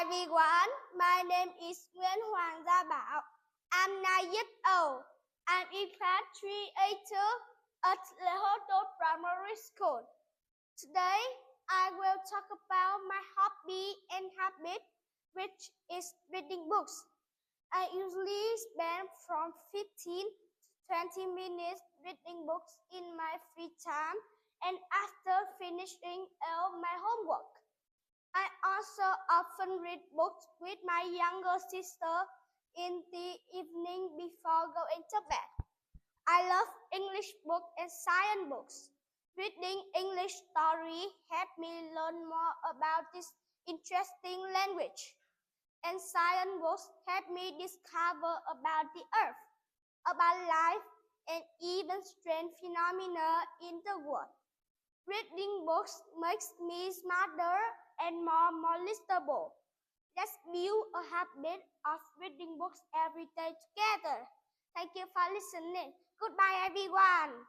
everyone. My name is Nguyễn Hoàng Gia Bảo. I'm 9 years old. I'm in class 3A2 at Lehoto Primary School. Today, I will talk about my hobby and habit, which is reading books. I usually spend from 15 to 20 minutes reading books in my free time and after finishing all my homework. I also often read books with my younger sister in the evening before going to bed. I love English books and science books. Reading English stories helped me learn more about this interesting language. And science books helped me discover about the earth, about life, and even strange phenomena in the world. Reading books makes me smarter and more knowledgeable. Let's build a habit of reading books every day together. Thank you for listening. Goodbye, everyone.